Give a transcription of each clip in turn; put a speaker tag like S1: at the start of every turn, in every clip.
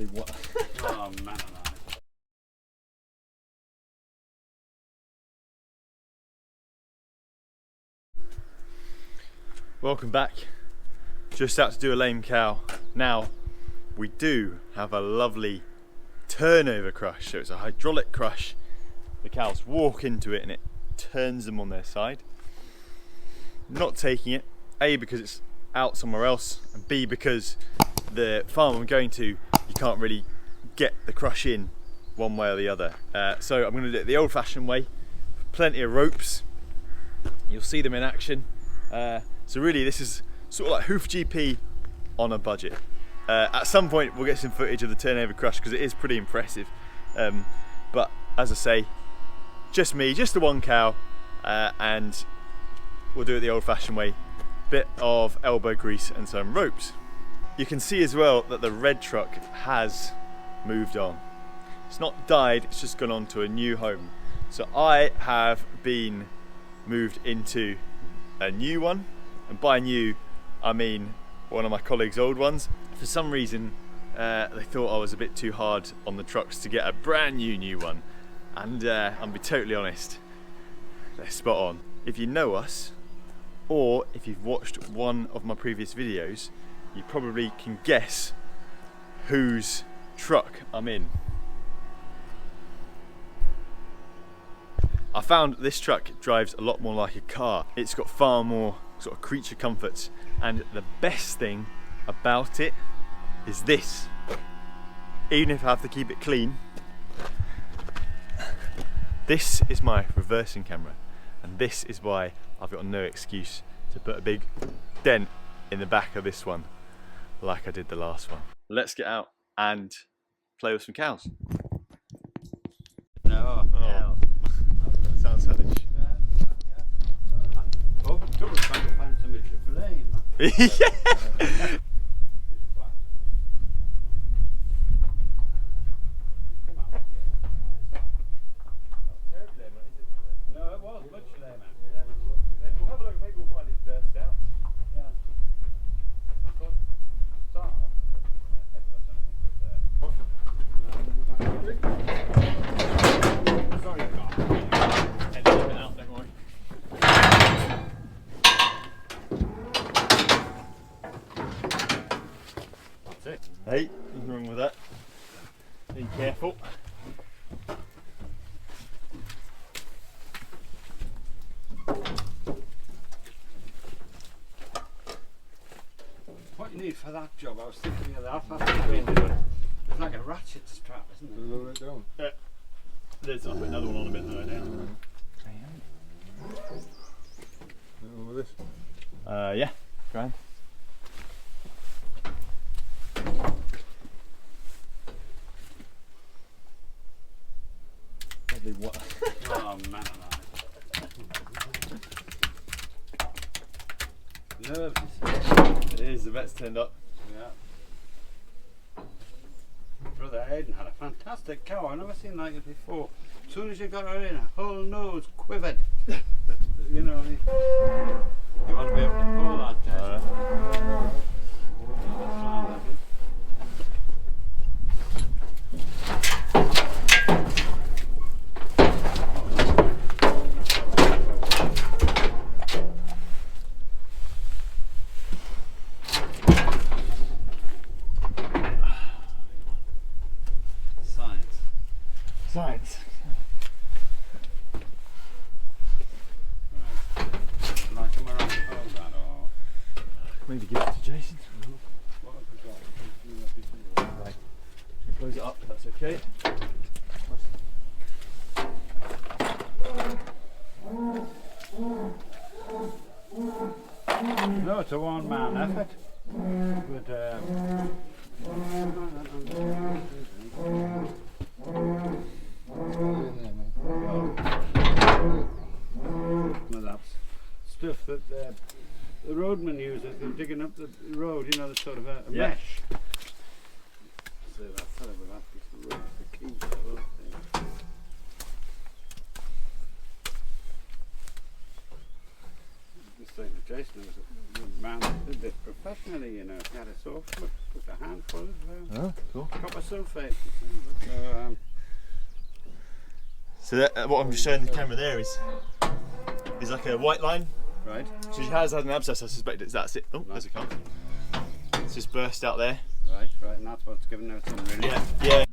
S1: What?
S2: Oh man alive.
S1: Welcome back. Just out to do a lame cow. Now, we do have a lovely turnover crush. So it's a hydraulic crush. The cows walk into it and it turns them on their side. Not taking it, A, because it's out somewhere else, and B, because the farm I'm going to, you can't really get the crush in one way or the other. So I'm going to do it the old-fashioned way. Plenty of ropes. You'll see them in action. So really this is sort of like Hoof GP on a budget. At some point we'll get some footage of the turnover crush because it is pretty impressive. But as I say, just me, just the one cow, and we'll do it the old-fashioned way. Bit of elbow grease and some ropes. You can see as well that the red truck has moved on. It's not died, it's just gone on to a new home. So I have been moved into a new one, and by new I mean one of my colleagues' old ones. For some reason they thought I was a bit too hard on the trucks to get a brand new one, and I'll be totally honest, they're spot on. If you know us, or if you've watched one of my previous videos, you probably can guess whose truck I'm in. I found this truck drives a lot more like a car. It's got far more sort of creature comforts, and the best thing about it is this. Even if I have to keep it clean, this is my reversing camera, and this is why I've got no excuse to put a big dent in the back of this one like I did the last one. Let's get out and play with some cows.
S2: No,
S1: Oh. That sounds hellish.
S2: Oh, double trying to find somebody to blame.
S1: Yeah.
S2: No, it was much lamer.
S1: We'll have a look, maybe we'll find it burst out.
S2: Yeah. I thought start off Sorry,
S1: Out, don't worry. That's it. Hey, nothing wrong with that. Be careful.
S2: what you need for that job, I was thinking of that. That's what I've been doing. There's like a ratchet strap, isn't there?
S3: Lower it down.
S1: Yeah. There's I'll put another one on a bit lower down.
S3: Over this.
S1: Yeah, go on. Probably what?
S2: Oh man alive. Nerves.
S1: It is, the vet's turned up.
S2: Yeah. Brother Aidan had a fantastic cow. I've never seen like it before. As soon as you got her in, her whole nose quivered. You know, you want to be able to pull that down.
S1: Science.
S2: Can I come around and hold that, or
S1: Maybe give it to Jason.
S2: what have we got?
S1: Right. Close it up, if that's okay.
S2: No, it's a one-man effort. But well, that's stuff that the roadmen use as they're digging up the road, you know, the sort of a
S1: Yeah.
S2: mesh. So that's sort of that piece of road, the key to the whole thing. Just saying to Jason, it was a man that did this professionally, you know, he had a soft foot, put that handful of
S1: Oh, cool.
S2: copper sulphate.
S1: So that, what I'm just showing the camera there is like a white line.
S2: Right.
S1: So she has had an abscess, I suspect that's it. Oh, there's a car. It's just burst out there.
S2: Right, and that's what's giving her some relief.
S1: Yeah.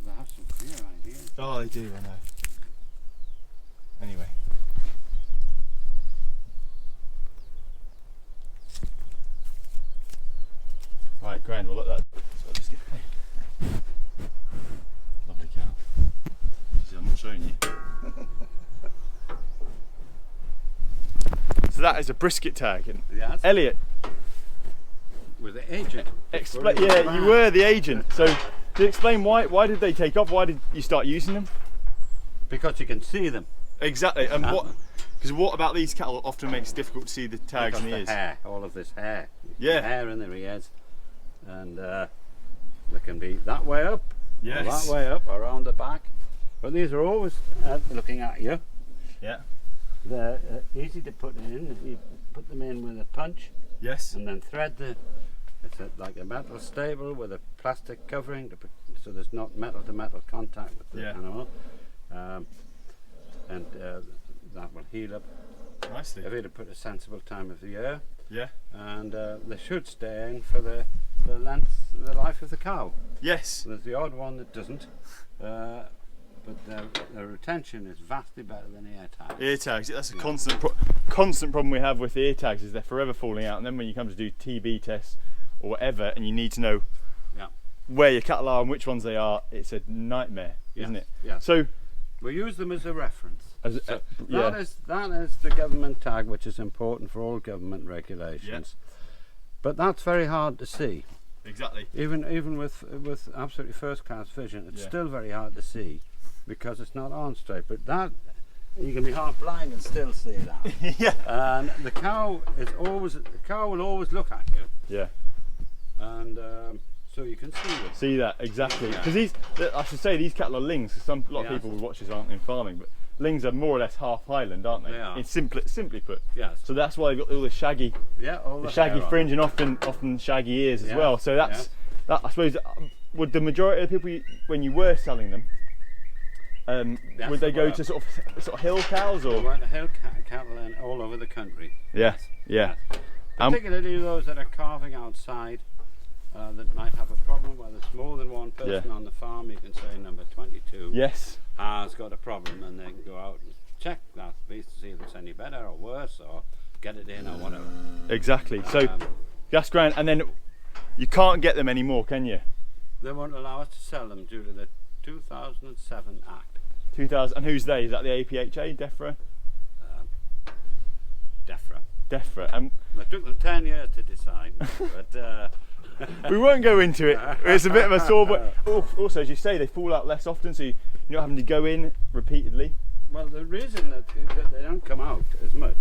S2: They have some clear ideas.
S1: Oh, they do, I know. Anyway. Right, grand, well look at that. So I'll just get lovely cow. See, I'm not showing you. So that is a brisket tag. And
S2: Yes.
S1: Elliot,
S2: With the agent.
S1: yeah, you were the agent. So to explain why did they take off? Why did you start using them?
S2: Because you can see them.
S1: Exactly. And what about these cattle often makes it difficult to see the tags
S2: Because
S1: in the ears?
S2: hair, all of this hair.
S1: Yeah.
S2: Hair in their ears. And they can be that way up, or
S1: Yes.
S2: that way up, around the back. But these are always looking at you.
S1: Yeah.
S2: They're easy to put in. You put them in with a punch
S1: Yes.
S2: and then thread it's like a metal stable with a plastic covering so there's not metal to metal contact with the animal. And that will heal up
S1: Nicely.
S2: if you'd put a sensible time of the year.
S1: Yeah.
S2: And they should stay in for the life of the cow.
S1: Yes.
S2: There's the odd one that doesn't, but their retention is vastly better than ear tags.
S1: Ear tags. That's a constant problem we have with ear tags, is they're forever falling out. And then when you come to do TB tests or whatever, and you need to know where your cattle are and which ones they are, it's a nightmare, isn't it?
S2: Yeah.
S1: So
S2: we use them as a reference.
S1: So,
S2: that is the government tag, which is important for all government regulations. But that's very hard to see.
S1: Exactly.
S2: Even with absolutely first class vision, it's still very hard to see because it's not on straight. But that you can be half blind and still see that.
S1: Yeah.
S2: And the cow will always look at you.
S1: Yeah.
S2: And so you can see them.
S1: See that exactly, because I should say these cattle are lings. A lot of people who watch this aren't in farming, but lings are more or less half Highland, aren't they?
S2: They are.
S1: It's simply put.
S2: Yes.
S1: So that's why they've got all the shaggy,
S2: All
S1: the shaggy
S2: hair on
S1: fringe, and often shaggy ears as
S2: Yeah,
S1: well. So that's that. I suppose would the majority of the people when you were selling them, would they go to sort of hill cows or?
S2: We went to hill cattle and all over the country.
S1: Yeah. Yeah.
S2: Particularly those that are calving outside. That might have a problem where there's more than one person on the farm. You can say number 22 has got a problem, and they can go out and check that beast to see if it's any better or worse, or get it in or whatever.
S1: Exactly. So that's grand. And then you can't get them anymore, can you?
S2: They won't allow us to sell them due to the 2007 Act.
S1: 2000. And who's they? Is that the APHA, DEFRA? DEFRA. And
S2: It took them 10 years to decide, but.
S1: We won't go into it. It's a bit of a sore, but also, as you say, they fall out less often, so you're not having to go in repeatedly.
S2: Well, the reason that they don't come out as much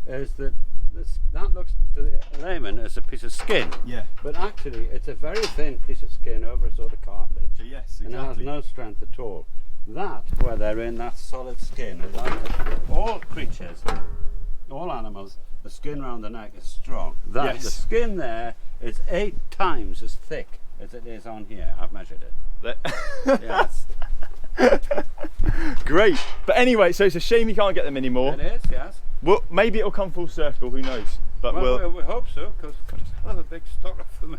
S2: is that that looks to the layman as a piece of skin.
S1: Yeah.
S2: But actually, it's a very thin piece of skin over a sort of cartilage.
S1: Yes,
S2: And it has no strength at all. That, where they're in that solid skin, and all creatures, all animals, the skin around the neck is strong. That,
S1: Yes.
S2: the skin there is 8 times as thick as it is on here. I've measured it. Yes.
S1: Great. But anyway, so it's a shame you can't get them anymore.
S2: It is, yes.
S1: Well, maybe it'll come full circle, who knows? But
S2: Well, we hope so, because it's a hell of a big stock for me.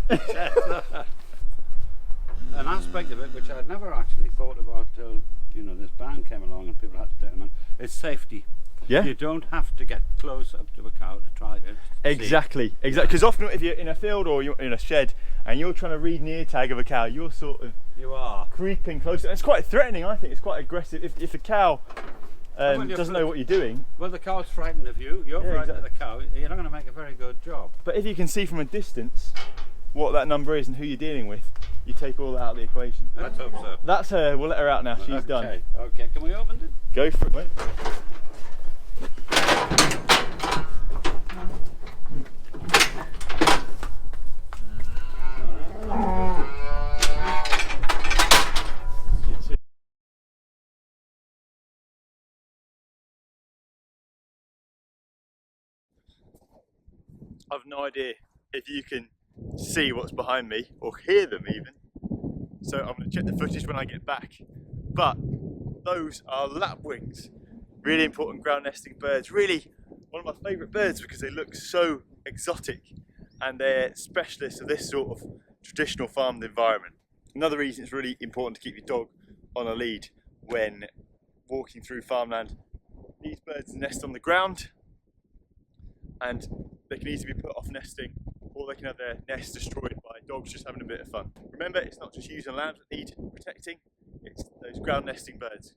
S2: An aspect of it which I'd never actually thought about till this ban came along and people had to take them on, is safety.
S1: Yeah.
S2: You don't have to get close up to a cow to try to see.
S1: Exactly. Because often if you're in a field or you're in a shed and you're trying to read an ear tag of a cow, you're sort of
S2: You are.
S1: creeping closer. And it's quite threatening, I think. It's quite aggressive. If a cow doesn't know what you're doing.
S2: Well, the cow's frightened of you, you're
S1: Yeah,
S2: frightened
S1: exactly.
S2: of the cow, you're not going to make a very good job.
S1: But if you can see from a distance what that number is and who you're dealing with, you take all that out of the equation.
S2: Let's hope so.
S1: That's her. We'll let her out now. She's done.
S2: Okay, can we open it?
S1: Go for it. Wait. I've no idea if you can see what's behind me or hear them even. So I'm going to check the footage when I get back. But those are lapwings. Really important ground nesting birds. Really one of my favourite birds because they look so exotic and they're specialists of this sort of traditional farmed environment. Another reason it's really important to keep your dog on a lead when walking through farmland. These birds nest on the ground and they can easily be put off nesting or they can have their nest destroyed by dogs just having a bit of fun. Remember, it's not just using land that need protecting, it's those ground nesting birds.